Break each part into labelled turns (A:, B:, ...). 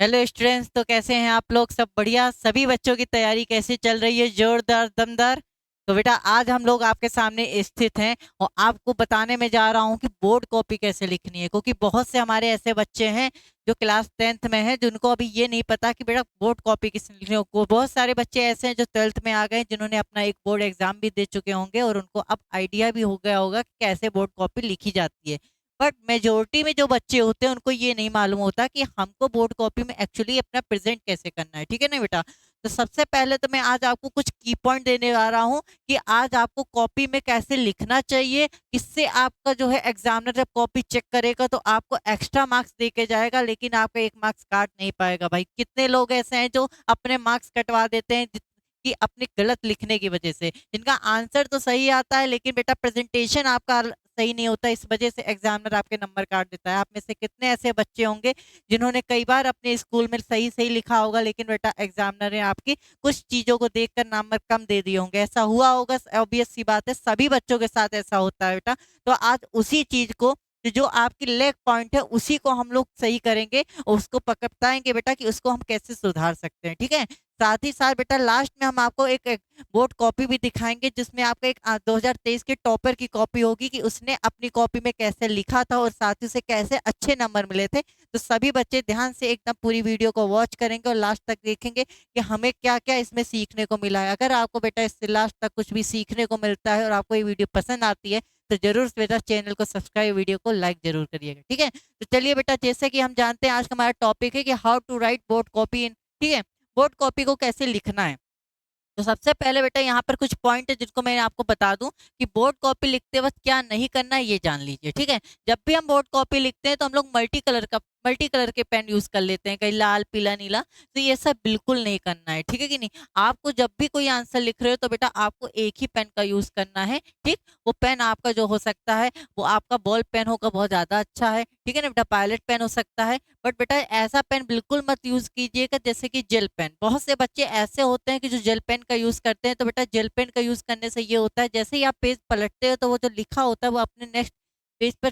A: Hello students, तो कैसे हैं आप लोग? सब बढ़िया? सभी बच्चों की तैयारी कैसी चल रही है? जोरदार, दमदार? तो बेटा आज हम लोग आपके सामने स्थित हैं और आपको बताने में जा रहा हूं कि बोर्ड कॉपी कैसे लिखनी है, क्योंकि बहुत से हमारे ऐसे बच्चे हैं जो क्लास 10th में हैं, जिनको अभी ये नहीं पता कि बेटा बोर्ड कॉपी किस लिखनी है। बहुत सारे बच्चे ऐसे हैं जो 12th में आ गए, जिन्होंने अपना एक बोर्ड एग्जाम भी दे चुके होंगे और उनको अब आइडिया भी हो गया होगा कि कैसे बोर्ड कॉपी लिखी जाती है। बट मेजोरिटी में जो बच्चे होते हैं उनको ये नहीं मालूम होता कि हमको बोर्ड कॉपी में एक्चुअली अपना प्रेजेंट कैसे करना है। ठीक है ना बेटा? तो सबसे पहले तो मैं आज आपको कुछ की पॉइंट देने आ रहा हूँ कि आज आपको कॉपी में कैसे लिखना चाहिए। इससे आपका जो है एग्जामिनर जब कॉपी चेक करेगा तो आपको एक्स्ट्रा मार्क्स दे के जाएगा, लेकिन आपका एक मार्क्स काट नहीं पाएगा। भाई कितने लोग ऐसे हैं जो अपने मार्क्स कटवा देते हैं कि अपने गलत लिखने की वजह से, जिनका आंसर तो सही आता है लेकिन बेटा प्रेजेंटेशन आपका सही नहीं होता, इस वजह से एग्जामिनर आपके नंबर काट देता है। आप में से कितने ऐसे बच्चे होंगे जिन्होंने कई बार अपने स्कूल में सही सही लिखा होगा, लेकिन बेटा एग्जामिनर ने आपकी कुछ चीजों को देखकर नंबर कम दे दिए होंगे? ऐसा हुआ होगा, ऑब्वियस सी बात है, सभी बच्चों के साथ ऐसा होता है बेटा। तो आज उसी चीज को, जो आपकी लेग पॉइंट है, उसी को हम लोग सही करेंगे और उसको बताएंगे बेटा कि उसको हम कैसे सुधार सकते हैं। ठीक है? साथ ही साथ बेटा लास्ट में हम आपको एक बोर्ड कॉपी भी दिखाएंगे, जिसमें आपका एक 2023 के टॉपर की कॉपी होगी कि उसने अपनी कॉपी में कैसे लिखा था और साथ ही उसे कैसे अच्छे नंबर मिले थे। तो सभी बच्चे ध्यान से एकदम पूरी वीडियो को वॉच करेंगे और लास्ट तक देखेंगे कि हमें क्या क्या इसमें सीखने को मिला है। अगर आपको बेटा इससे लास्ट तक कुछ भी सीखने को मिलता है और आपको ये वीडियो पसंद आती है तो जरूर बेटा चैनल को सब्सक्राइब, वीडियो को लाइक जरूर करिएगा। ठीक है? तो चलिए बेटा, जैसे कि हम जानते हैं आज का हमारा टॉपिक है कि how to write board copy in. ठीक है? बोर्ड कॉपी को कैसे लिखना है। तो सबसे पहले बेटा यहाँ पर कुछ पॉइंट है जिनको मैं आपको बता दूं कि बोर्ड कॉपी लिखते वक्त क्या नहीं करना है, ये जान लीजिए। ठीक है? जब भी हम बोर्ड कॉपी लिखते हैं तो हम लोग मल्टी कलर के पेन यूज कर लेते हैं, कहीं लाल, पीला, नीला। तो ये सब बिल्कुल नहीं करना है। ठीक है कि नहीं? आपको जब भी कोई आंसर लिख रहे हो तो बेटा आपको एक ही पेन का यूज करना है। ठीक? वो पेन आपका जो हो सकता है वो आपका बॉल पेन होगा, बहुत ज्यादा अच्छा है। ठीक है ना बेटा? पायलट पेन हो सकता है। बट बेटा ऐसा पेन बिल्कुल मत यूज कीजिएगा जैसे कि जेल पेन। बहुत से बच्चे ऐसे होते हैं कि जो जेल पेन का यूज करते हैं। तो बेटा जेल पेन का यूज करने से ये होता है, जैसे ही आप पेज पलटते हो तो वो जो लिखा होता है वो अपने नेक्स्ट पेज पर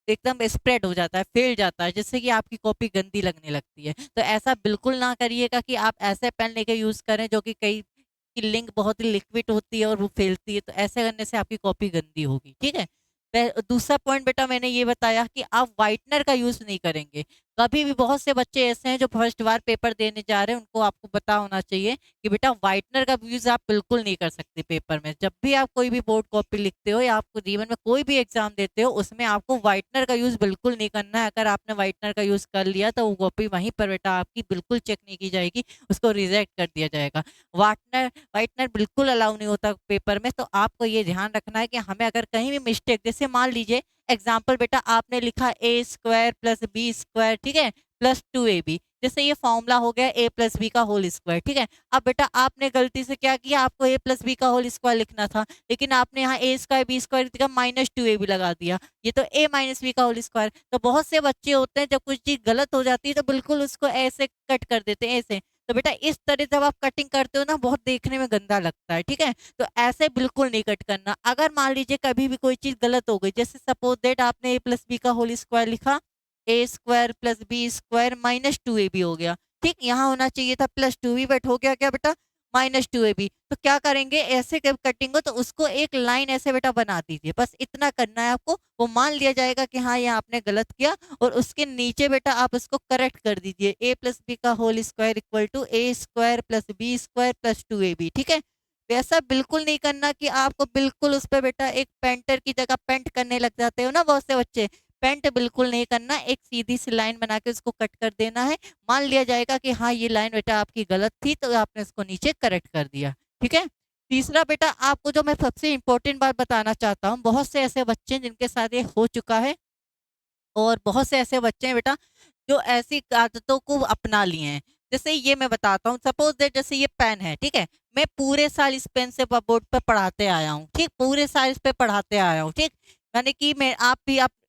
A: एकदम स्प्रेड हो जाता है, फैल जाता है, जिससे कि आपकी कॉपी गंदी लगने लगती है। तो ऐसा बिल्कुल ना करिएगा कि आप ऐसे पेन लेके यूज करें जो कि कई की लिंक बहुत ही लिक्विड होती है और वो फैलती है। तो ऐसे करने से आपकी कॉपी गंदी होगी। ठीक है? दूसरा पॉइंट बेटा मैंने ये बताया कि आप व्हाइटनर का यूज नहीं करेंगे कभी भी। बहुत से बच्चे ऐसे हैं जो फर्स्ट बार पेपर देने जा रहे हैं, उनको आपको पता होना चाहिए कि बेटा व्हाइटनर का यूज आप बिल्कुल नहीं कर सकते पेपर में। जब भी आप कोई भी बोर्ड कॉपी लिखते हो या आपको जीवन में कोई भी एग्जाम देते हो, उसमें आपको व्हाइटनर का यूज बिल्कुल नहीं करना है। अगर आपने व्हाइटनर का यूज कर लिया तो वो कॉपी वहीं पर बेटा आपकी बिल्कुल चेक नहीं की जाएगी, उसको रिजेक्ट कर दिया जाएगा। व्हाइटनर व्हाइटनर बिल्कुल अलाउ नहीं होता पेपर में। तो आपको ये ध्यान रखना है कि हमें अगर कहीं भी मिस्टेक, जैसे मान लीजिए एग्जाम्पल बेटा आपने लिखा A square plus B square, ठीक है, प्लस 2ab, जैसे ये फॉर्मूला हो गया ए प्लस बी का होल स्क्वायर। ठीक है? अब बेटा आपने गलती से क्या किया, आपको ए प्लस बी का होल स्क्वायर लिखना था, लेकिन आपने यहाँ ए स्क्वायर बी स्क्वायर की जगह -2ab लगा दिया। ये तो ए माइनस बी का होल स्क्वायर। तो बहुत से बच्चे होते हैं जब कुछ चीज गलत हो जाती है तो बिल्कुल उसको ऐसे कट कर देते हैं, ऐसे। तो बेटा इस तरह जब आप कटिंग करते हो ना, बहुत देखने में गंदा लगता है। ठीक है? तो ऐसे बिल्कुल नहीं कट करना। अगर मान लीजिए कभी भी कोई चीज गलत हो गई, जैसे सपोज दैट आपने ए प्लस बी का होल स्क्वायर लिखा, A square plus B square -2ab हो गया। ठीक? यहाँ होना चाहिए था +2b, बट हो गया क्या बेटा, -2ab। तो क्या करेंगे, ऐसे जब कटिंग हो तो उसको एक लाइन ऐसे बेटा बना दीजिए, बस इतना करना है आपको। वो मान लिया जाएगा कि हाँ ये आपने गलत किया, और उसके नीचे बेटा आप उसको करेक्ट कर दीजिए, ए प्लस बी का whole square equal to A square plus B square plus 2ab। ठीक है? वैसा बिल्कुल नहीं करना कि आपको बिल्कुल उस पर बेटा एक पेंटर की जगह पेंट करने लग जाते हो ना बहुत से बच्चे। पेंट बिल्कुल नहीं करना, एक सीधी सी लाइन बना के उसको कट कर देना है। मान लिया जाएगा कि हाँ ये लाइन बेटा आपकी गलत थी, तो आपने उसको नीचे करेक्ट कर दिया। ठीक है? तीसरा बेटा आपको जो मैं सबसे इंपॉर्टेंट बात बताना चाहता हूँ, बहुत से ऐसे बच्चे हैं जिनके साथ ये हो चुका है, और बहुत से ऐसे बच्चे हैं बेटा जो ऐसी आदतों को अपना लिए हैं। जैसे ये मैं बताता हूँ, सपोज दैट जैसे ये पेन है, ठीक है, मैं पूरे साल इस पेन से बोर्ड पे पढ़ाते आया हूँ। ठीक? पूरे साल इस पे पढ़ाते आया हूँ। ठीक? माने कि मैं, आप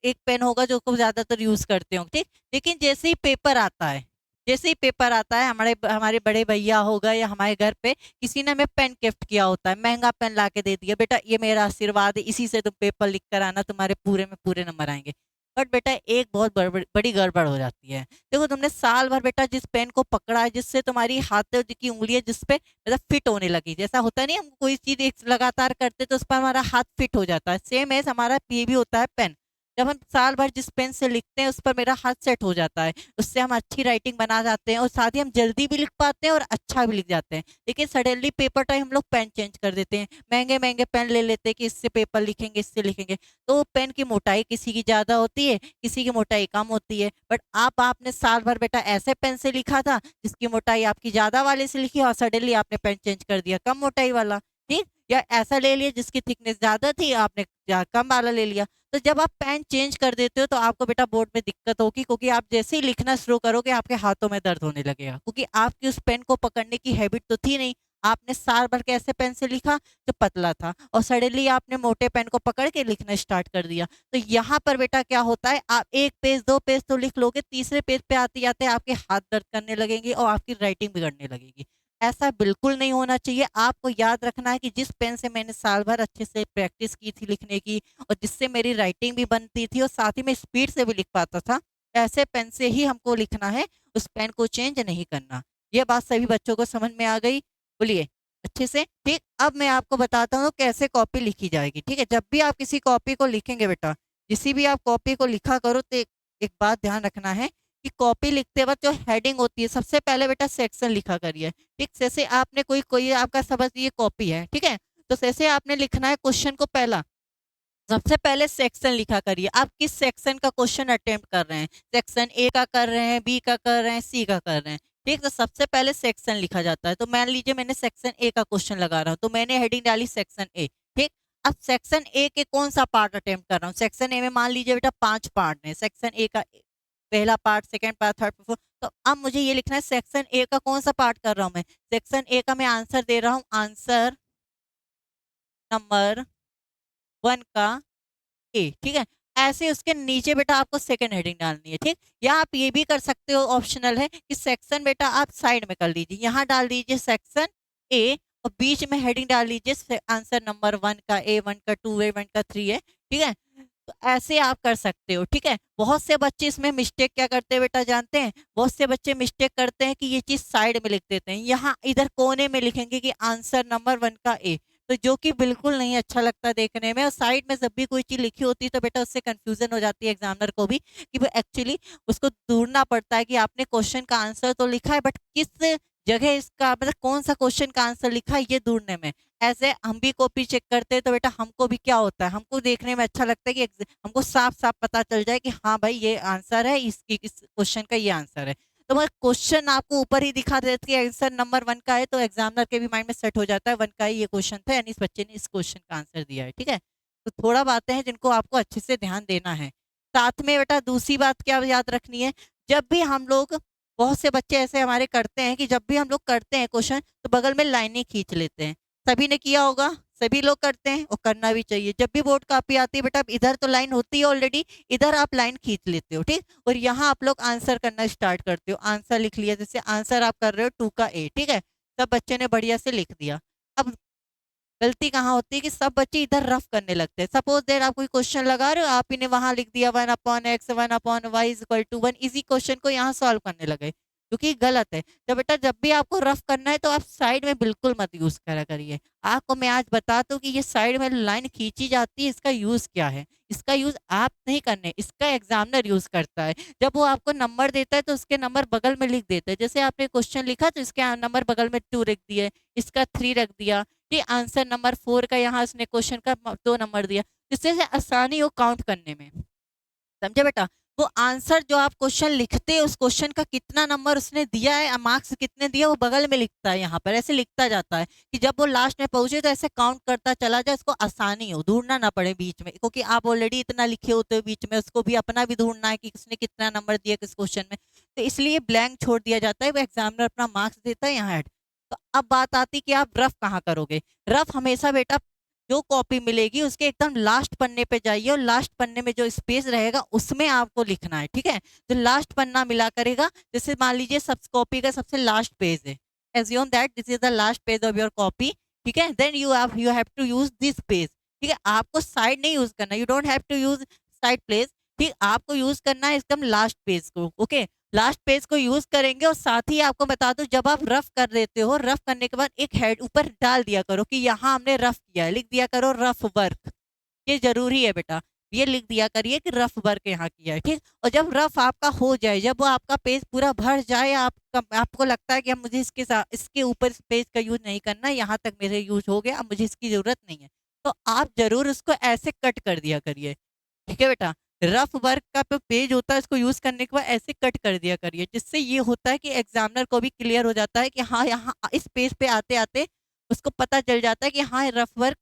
A: एक पेन होगा जो को ज्यादातर यूज करते हो। ठीक? लेकिन जैसे ही पेपर आता है, जैसे ही पेपर आता है, हमारे हमारे बड़े भैया होगा या हमारे घर पे किसी ने हमें पेन गिफ्ट किया होता है, महंगा पेन ला के दे दिया, बेटा ये मेरा आशीर्वाद है, इसी से तुम पेपर लिख कर आना, तुम्हारे पूरे में पूरे नंबर आएंगे। बट बेटा एक बहुत बड़ी गड़बड़ हो जाती है। देखो तुमने साल भर बेटा जिस पेन को पकड़ा है, जिससे तुम्हारी हाथ की उंगलियां जिस पे मतलब फिट होने लगी, जैसा होता नहीं हम कोई चीज एक लगातार करते तो उस पर हमारा हाथ फिट हो जाता है, सेम एज हमारा ये भी होता है पेन। जब हम साल भर जिस पेन से लिखते हैं उस पर मेरा हाथ सेट हो जाता है, उससे हम अच्छी राइटिंग बना जाते हैं और साथ ही हम जल्दी भी लिख पाते हैं और अच्छा भी लिख जाते हैं। लेकिन सडनली पेपर टाइम हम लोग पेन चेंज कर देते हैं, महंगे महंगे पेन ले लेते हैं कि इससे पेपर लिखेंगे, इससे लिखेंगे। तो पेन की मोटाई किसी की ज्यादा होती है, किसी की मोटाई कम होती है, बट आपने साल भर बेटा ऐसे पेन से लिखा था जिसकी मोटाई आपकी ज्यादा वाले से लिखी और सडनली आपने पेन चेंज कर दिया कम मोटाई वाला, ठीक। या ऐसा ले लिया जिसकी थिकनेस ज्यादा थी, आपने कम वाला ले लिया। तो जब आप पेन चेंज कर देते हो तो आपको बेटा बोर्ड में दिक्कत होगी, क्योंकि आप जैसे ही लिखना शुरू करोगे आपके हाथों में दर्द होने लगेगा, क्योंकि आपकी उस पेन को पकड़ने की हैबिट तो थी नहीं। आपने साल भर के ऐसे पेन से लिखा जो पतला था और सडनली आपने मोटे पेन को पकड़ के लिखना स्टार्ट कर दिया। तो यहाँ पर बेटा क्या होता है, आप एक पेज दो पेज तो लिख लोगे, तीसरे पेज पे आते जाते आपके हाथ दर्द करने लगेंगे और आपकी राइटिंग बिगड़ने लगेगी। ऐसा बिल्कुल नहीं होना चाहिए। आपको याद रखना है कि जिस पेन से मैंने साल भर अच्छे से प्रैक्टिस की थी लिखने की और जिससे मेरी राइटिंग भी बनती थी और साथ ही मैं स्पीड से भी लिख पाता था, ऐसे पेन से ही हमको लिखना है, उस पेन को चेंज नहीं करना। ये बात सभी बच्चों को समझ में आ गई? बोलिए अच्छे से, ठीक। अब मैं आपको बताता हूँ कैसे कॉपी लिखी जाएगी, ठीक है। जब भी आप किसी कॉपी को लिखेंगे बेटा, किसी भी आप कॉपी को लिखा करो तो एक बात ध्यान रखना है कि कॉपी लिखते वक्त जो हेडिंग होती है, सबसे पहले बेटा सेक्शन लिखा करिए, ठीक। जैसे आपने कोई कोई आपका सबक ये कॉपी है, ठीक है, तो जैसे आपने लिखना है क्वेश्चन को, पहला सबसे पहले सेक्शन लिखा करिए, आप किस सेक्शन का क्वेश्चन अटेम्प्ट कर रहे हैं, सेक्शन ए का कर रहे हैं, बी का कर रहे हैं, सी का कर रहे हैं, ठीक। तो सबसे पहले सेक्शन लिखा जाता है। तो मान लीजिए मैंने सेक्शन ए का क्वेश्चन लगा रहा हूँ, तो मैंने हेडिंग डाली सेक्शन ए, ठीक। अब सेक्शन ए के कौन सा पार्ट अटेम्प्ट कर रहा हूँ, सेक्शन ए में मान लीजिए बेटा 5 पार्ट है, सेक्शन ए का पहला part, second part, third part, तो अब मुझे ये लिखना है सेक्शन ए का कौन सा पार्ट कर रहा हूँ मैं, सेक्शन ए का मैं आंसर दे रहा हूँ, आंसर नंबर 1 का ए, ठीक है। ऐसे उसके नीचे बेटा आपको सेकंड हेडिंग डालनी है, ठीक। या आप ये भी कर सकते हो, ऑप्शनल है कि सेक्शन बेटा आप साइड में कर लीजिए, यहाँ डाल दीजिए सेक्शन ए और बीच में हेडिंग डाल लीजिए आंसर नंबर 1 का ए, 1 का 2 है, 1 का 3 है, ठीक है। तो ऐसे आप कर सकते हो, ठीक है। बहुत से बच्चे इसमें मिस्टेक क्या करते हैं बेटा जानते हैं, बहुत से बच्चे मिस्टेक करते हैं कि ये चीज साइड में लिख देते हैं, यहाँ इधर कोने में लिखेंगे कि आंसर नंबर 1 का ए, तो जो कि बिल्कुल नहीं अच्छा लगता देखने में। और साइड में जब भी कोई चीज लिखी होती है तो बेटा उससे कंफ्यूजन हो जाती है एग्जामिनर को भी, कि वो एक्चुअली उसको ढूंढना पड़ता है कि आपने क्वेश्चन का आंसर तो लिखा है बट किस जगह इसका मतलब कौन सा क्वेश्चन का आंसर लिखा है ये ढूंढने में। ऐसे हम भी कॉपी चेक करते हैं तो बेटा हमको भी क्या होता है, हमको देखने में अच्छा लगता है कि हमको साफ साफ पता चल जाए कि हाँ भाई ये आंसर है, इसकी इस क्वेश्चन का ये आंसर है। तो मगर क्वेश्चन आपको ऊपर ही दिखा देती है आंसर नंबर 1 का है, तो एग्जामिनर के भी माइंड में सेट हो जाता है 1 का ही ये क्वेश्चन था, यानी इस बच्चे ने इस क्वेश्चन का आंसर दिया है, ठीक है। तो थोड़ा बातें हैं जिनको आपको अच्छे से ध्यान देना है। साथ में बेटा दूसरी बात क्या याद रखनी है, जब भी हम लोग, बहुत से बच्चे ऐसे हमारे करते हैं कि जब भी हम लोग करते हैं क्वेश्चन तो बगल में लाइनें खींच लेते हैं। सभी ने किया होगा, सभी लोग करते हैं और करना भी चाहिए। जब भी बोर्ड कॉपी आती है बेटा, इधर तो लाइन होती है ऑलरेडी, इधर आप लाइन खींच लेते हो, ठीक। और यहाँ आप लोग आंसर करना स्टार्ट करते हो, आंसर लिख लिया, जैसे आंसर आप कर रहे हो 2 का ए, ठीक है। सब बच्चे ने बढ़िया से लिख दिया। अब गलती कहाँ होती है कि सब बच्चे इधर रफ करने लगते हैं। सपोज देर आप कोई क्वेश्चन लगा रहे हो, आप इन्हें वहां लिख दिया 1/x 1/y = 1, इसी क्वेश्चन को यहाँ सॉल्व करने लगे, क्योंकि गलत है। तो बेटा जब भी आपको रफ करना है तो आप साइड में बिल्कुल मत यूज करा करिए। आपको मैं आज बताता हूँ कि ये साइड में लाइन खींची जाती है, इसका यूज क्या है। इसका यूज आप नहीं करने, इसका एग्जामिनर यूज करता है। जब वो आपको नंबर देता है तो उसके नंबर बगल में लिख देता है, जैसे आपने क्वेश्चन लिखा तो इसके नंबर बगल में 2 रख दिए, इसका 3 रख दिया, कि आंसर नंबर 4 का यहाँ उसने क्वेश्चन का 2 नंबर दिया, जिससे से आसानी हो काउंट करने में, समझे बेटा। वो आंसर जो आप क्वेश्चन लिखते हैं उस क्वेश्चन का कितना नंबर उसने दिया है, मार्क्स कितने दिया, वो बगल में लिखता है, यहाँ पर ऐसे लिखता जाता है कि जब वो लास्ट में पहुंचे तो ऐसे काउंट करता चला जाए, इसको आसानी हो, ढूंढना ना पड़े बीच में, क्योंकि आप ऑलरेडी इतना लिखे होते हो बीच में, उसको भी अपना भी ढूंढना है कि उसने कितना नंबर दिया किस क्वेश्चन में। तो इसलिए ब्लैंक छोड़ दिया जाता है, वो एग्जामिनर अपना मार्क्स देता है यहाँ। तो अब बात आती कि आप रफ कहाँ करोगे। रफ हमेशा बेटा जो कॉपी मिलेगी उसके एकदम लास्ट पन्ने पे जाइए और लास्ट पन्ने में जो स्पेस रहेगा उसमें आपको लिखना है, ठीक है। तो लास्ट पन्ना मिला करेगा, जैसे मान लीजिए सब कॉपी का सबसे लास्ट पेज है, assume that this is the last page of your copy, ठीक है। Then you have to use this page, ठीक है। आपको साइड नहीं यूज करना, you don't have to use side place, ठीक, आपको यूज करना है एकदम लास्ट पेज को। ओके, लास्ट पेज को यूज करेंगे। और साथ ही आपको बता दूं, जब आप रफ कर देते हो, रफ करने के बाद एक हेड ऊपर डाल दिया करो कि यहाँ हमने रफ किया है, लिख दिया करो रफ वर्क। ये जरूरी है बेटा, ये लिख दिया करिए कि रफ वर्क यहाँ किया है। ठीक, और जब रफ आपका हो जाए, जब वो आपका पेज पूरा भर जाए, आपको लगता है कि अब मुझे इसके साथ, इसके ऊपर इस पेज का यूज नहीं करना, यहाँ तक मेरे यूज हो गया, अब मुझे इसकी जरूरत नहीं है, तो आप जरूर उसको ऐसे कट कर दिया करिए। ठीक है बेटा, रफ वर्क का जो पेज होता है उसको यूज करने के बाद ऐसे कट कर दिया करिए, जिससे ये होता है कि एग्जामिनर को भी क्लियर हो जाता है कि हाँ, यहाँ इस पेज पे आते आते उसको पता चल जाता है कि हाँ, रफ वर्क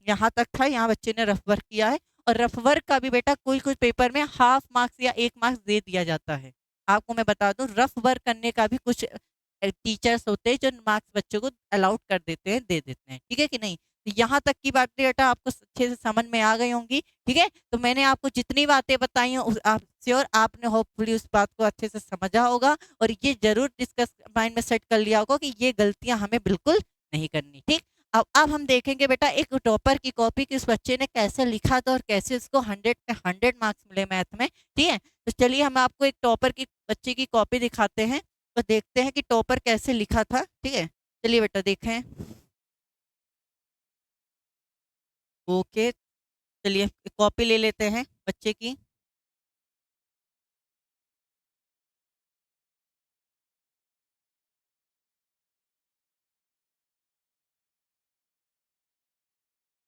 A: यहाँ तक था, यहाँ बच्चे ने रफ वर्क किया है। और रफ वर्क का भी बेटा कुछ कुछ पेपर में हाफ मार्क्स या 1 मार्क्स दे दिया जाता है। आपको मैं बता दूं, रफ वर्क करने का भी कुछ टीचर्स होते हैं जो मार्क्स बच्चों को अलाउड कर देते हैं, दे देते हैं। ठीक है कि नहीं? तो यहाँ तक की बातें बेटा आपको अच्छे से समझ में आ गई होंगी। ठीक है, तो मैंने आपको जितनी बातें बताई हैं आप श्योर आपने होपफुली उस बात को अच्छे से समझा होगा, और ये जरूर डिस्कस माइंड में सेट कर लिया होगा कि ये गलतियां हमें बिल्कुल नहीं करनी। ठीक, अब हम देखेंगे बेटा एक टॉपर की कॉपी कि उस बच्चे ने कैसे लिखा था और कैसे उसको 100 पे 100 मार्क्स मिले मैथ में। ठीक है, तो चलिए हम आपको एक टॉपर की बच्चे की कॉपी दिखाते हैं, तो देखते हैं कि टॉपर कैसे लिखा था। ठीक है, चलिए बेटा देखें। ओके, चलिए कॉपी ले लेते हैं बच्चे की।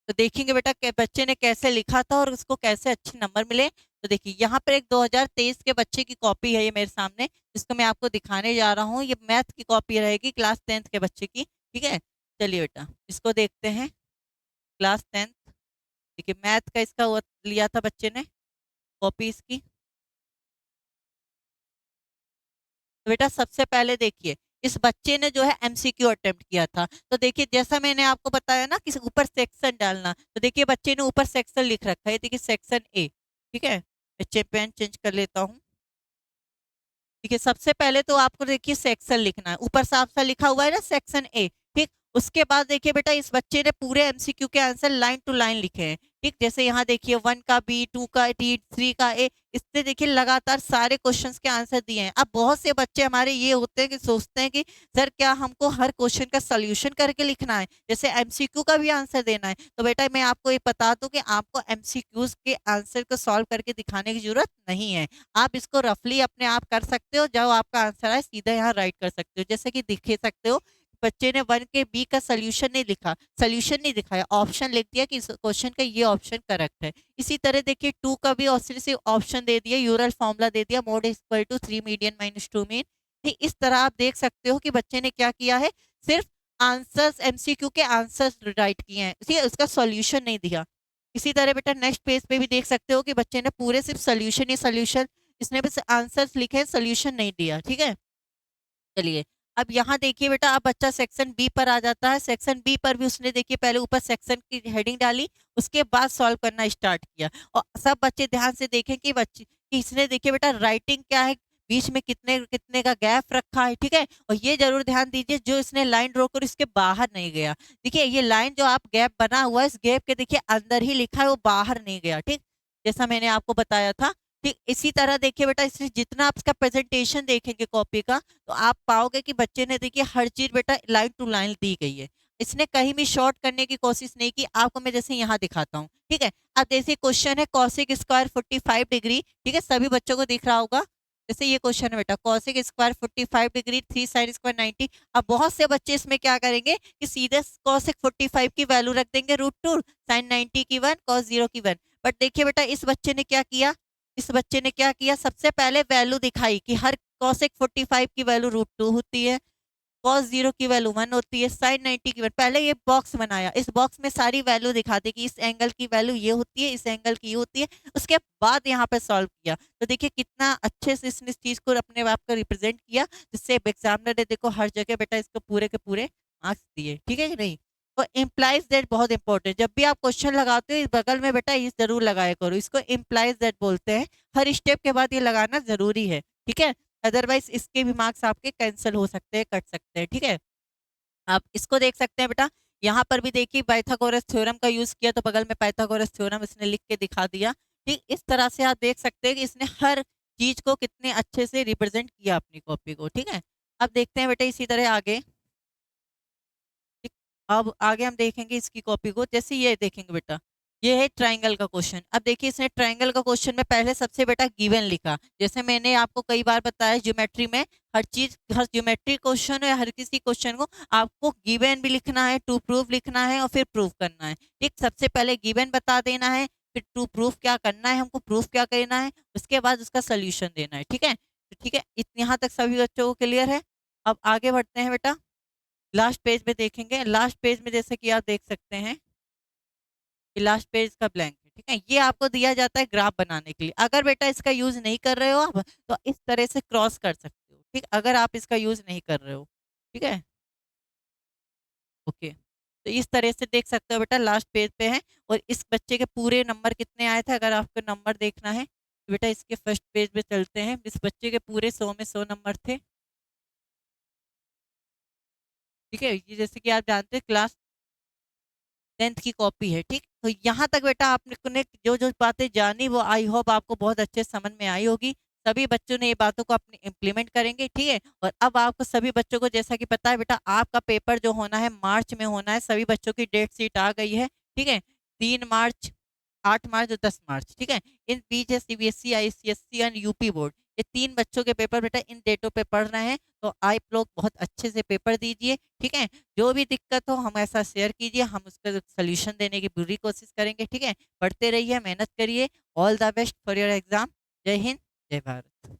A: तो देखेंगे बेटा कि बच्चे ने कैसे लिखा था और उसको कैसे अच्छे नंबर मिले। तो देखिए यहाँ पर एक 2023 के बच्चे की कॉपी है ये मेरे सामने, जिसको मैं आपको दिखाने जा रहा हूँ। ये मैथ की कॉपी रहेगी क्लास 10th के बच्चे की। ठीक है, चलिए बेटा इसको देखते हैं। क्लास 10th, देखिए मैथ का इसका लिया था बच्चे ने कॉपी इसकी। तो बेटा सबसे पहले देखिए इस बच्चे ने जो है एमसीक्यू अटेम्प्ट किया था। तो देखिए जैसा मैंने आपको बताया ना कि ऊपर सेक्शन डालना, तो देखिए बच्चे ने ऊपर सेक्शन लिख रखा है, देखिए सेक्शन ए। ठीक है, बच्चे पेन चेंज कर लेता हूँ। ठीक है, सबसे पहले तो आपको देखिए सेक्शन लिखना है, ऊपर साफ सा लिखा हुआ है ना सेक्शन ए। ठीक, उसके बाद देखिए बेटा इस बच्चे ने पूरे एमसीक्यू के आंसर लाइन टू लाइन लिखे हैं। ठीक, जैसे यहाँ देखिए 1 का बी, 2 का डी, 3 का ए, इससे देखिए लगातार सारे क्वेश्चंस के आंसर दिए हैं। अब बहुत से बच्चे हमारे ये होते हैं कि सोचते हैं कि सर क्या हमको हर क्वेश्चन का सोल्यूशन करके लिखना है, जैसे एमसीक्यू का भी आंसर देना है। तो बेटा मैं आपको ये बता दूं कि आपको एमसीक्यूज के आंसर को सॉल्व करके दिखाने की जरूरत नहीं है। आप इसको रफली अपने आप कर सकते हो, जब आपका आंसर आए सीधा यहाँ राइट कर सकते हो। जैसे कि दिखे सकते हो बच्चे ने 1 के बी का सोल्यूशन नहीं लिखा, सोल्यूशन नहीं दिखाया, ऑप्शन लिख दिया कि इस क्वेश्चन का ये ऑप्शन करेक्ट है। इसी तरह देखिए 2 का भी सिर्फ ऑप्शन दे दिया, यूरल फॉर्मूला दे दिया, mode equal to 3 median minus 2 mean. ठीक, इस तरह आप देख सकते हो कि बच्चे ने क्या किया है, सिर्फ आंसर्स एमसीक्यू के आंसर्स राइट किए हैं, ठीक है, उसका सॉल्यूशन नहीं दिया। इसी तरह बेटा नेक्स्ट पेज पे भी देख सकते हो कि बच्चे ने पूरे सिर्फ सोल्यूशन ही सोल्यूशन, इसने बस आंसर्स लिखे, सोल्यूशन नहीं दिया। ठीक है, चलिए अब यहाँ देखिए बेटा अब बच्चा सेक्शन बी पर आ जाता है। सेक्शन बी पर भी उसने देखिए पहले ऊपर सेक्शन की हेडिंग डाली, उसके बाद सॉल्व करना स्टार्ट किया। और सब बच्चे ध्यान से देखें कि बच्चे कि इसने देखिए बेटा राइटिंग क्या है, बीच में कितने कितने का गैप रखा है। ठीक है, और ये जरूर ध्यान दीजिए जो इसने लाइन ड्रॉ कर इसके बाहर नहीं गया। देखिए ये लाइन जो आप गैप बना हुआ है, इस गैप के देखिए अंदर ही लिखा है, वो बाहर नहीं गया। ठीक, जैसा मैंने आपको बताया था। ठीक, इसी तरह देखिए बेटा इसमें जितना आप इसका प्रेजेंटेशन देखेंगे कॉपी का, तो आप पाओगे कि बच्चे ने देखिए हर चीज बेटा लाइन टू लाइन दी गई है, इसने कहीं भी शॉर्ट करने की कोशिश नहीं की। आपको मैं जैसे यहाँ दिखाता हूँ। ठीक है, अब जैसे क्वेश्चन है कॉसिक स्क्वायर 45 डिग्री। ठीक है, सभी बच्चों को दिख रहा होगा। जैसे ये क्वेश्चन है बेटा cosec square 45 degree 3 sine square 90। अब बहुत से बच्चे इसमें क्या करेंगे कि सीधे कॉसिक 45 की वैल्यू रख देंगे √2, साइन 90 की 1, कॉस 0 की 1। बट देखिए बेटा इस बच्चे ने क्या किया, इस बच्चे ने क्या किया, सबसे पहले वैल्यू दिखाई कि हर कॉसेक 45 की वैल्यू √2 होती है, कॉस 0 की वैल्यू 1 होती है, साइन 90 की वैल्यू, पहले ये बॉक्स बनाया, इस बॉक्स में सारी वैल्यू दिखाते कि इस एंगल की वैल्यू ये होती है, इस एंगल की ये होती है। उसके बाद यहाँ पे सॉल्व किया। तो देखिए कितना अच्छे से इसने इस चीज को अपने आप को रिप्रेजेंट किया, जिससे एग्जामिनर ने देखो हर जगह बेटा इसको पूरे के पूरे मार्क्स दिए। ठीक है कि नहीं? तो इम्प्लाइज दैट बहुत इंपॉर्टेंट, जब भी आप क्वेश्चन लगाते हो इस बगल में बेटा ये जरूर लगाया करो, इसको इम्प्लाइज दैट बोलते हैं। हर स्टेप के बाद ये लगाना जरूरी है। ठीक है, अदरवाइज इसके भी मार्क्स आपके कैंसिल हो सकते हैं, कट सकते हैं। ठीक है, आप इसको देख सकते हैं बेटा, यहाँ पर भी देखिए पाइथागोरस थ्योरम का यूज किया, तो बगल में पाइथागोरस थ्योरम इसने लिख के दिखा दिया। ठीक, इस तरह से आप देख सकते हैं कि इसने हर चीज को कितने अच्छे से रिप्रेजेंट किया अपनी कॉपी को। ठीक है, अब देखते हैं बेटा इसी तरह आगे। ठीक, अब आगे हम देखेंगे इसकी कॉपी को। जैसे ये देखेंगे बेटा, ये है ट्रायंगल का क्वेश्चन। अब देखिए इसने ट्रायंगल का क्वेश्चन में पहले सबसे बेटा गिवन लिखा। जैसे मैंने आपको कई बार बताया ज्योमेट्री में हर चीज, हर ज्योमेट्री क्वेश्चन है, हर किसी क्वेश्चन को आपको गिवन भी लिखना है, टू प्रूफ लिखना है और फिर प्रूफ करना है। ठीक, सबसे पहले गिवन बता देना है, फिर टू प्रूफ क्या करना है, हमको प्रूफ क्या करना है, उसके बाद उसका सोल्यूशन देना है। ठीक है, तो ठीक है, यहाँ तक सभी बच्चों को क्लियर है। अब आगे बढ़ते हैं बेटा, लास्ट पेज में देखेंगे। लास्ट पेज में जैसे कि आप देख सकते हैं कि लास्ट पेज का ब्लैंक है। ठीक है, ये आपको दिया जाता है ग्राफ बनाने के लिए। अगर बेटा इसका यूज नहीं कर रहे हो आप, तो इस तरह से क्रॉस कर सकते हो। ठीक, अगर आप इसका यूज नहीं कर रहे हो। ठीक है, ओके, तो इस तरह से देख सकते हो बेटा लास्ट पेज पे है। और इस बच्चे के पूरे नंबर कितने आए थे, अगर आपको नंबर देखना है तो बेटा इसके फर्स्ट पेज पे चलते हैं। इस बच्चे के पूरे 100 में 100 नंबर थे। ठीक है, ये जैसे कि आप जानते हैं क्लास 10th की कॉपी है। ठीक, तो यहाँ तक बेटा आपने ने जो जो बातें जानी वो आई होप आपको बहुत अच्छे समझ में आई होगी। सभी बच्चों ने ये बातों को अपने इम्प्लीमेंट करेंगे। ठीक है, और अब आपको सभी बच्चों को जैसा कि पता है बेटा आपका पेपर जो होना है मार्च में होना है। सभी बच्चों की डेट शीट आ गई है। ठीक है, 3 मार्च, 8 मार्च और 10 मार्च। ठीक है, इन बीच है CBSE, ICSE and UP board. ये तीन बच्चों के पेपर बेटा इन डेटों पे पढ़ रहे हैं। तो आप लोग बहुत अच्छे से पेपर दीजिए। ठीक है, जो भी दिक्कत हो हम ऐसा शेयर कीजिए, हम उसका सोल्यूशन देने की पूरी कोशिश करेंगे। ठीक है, पढ़ते रहिए, मेहनत करिए। All the best for your exam. जय हिंद, जय भारत।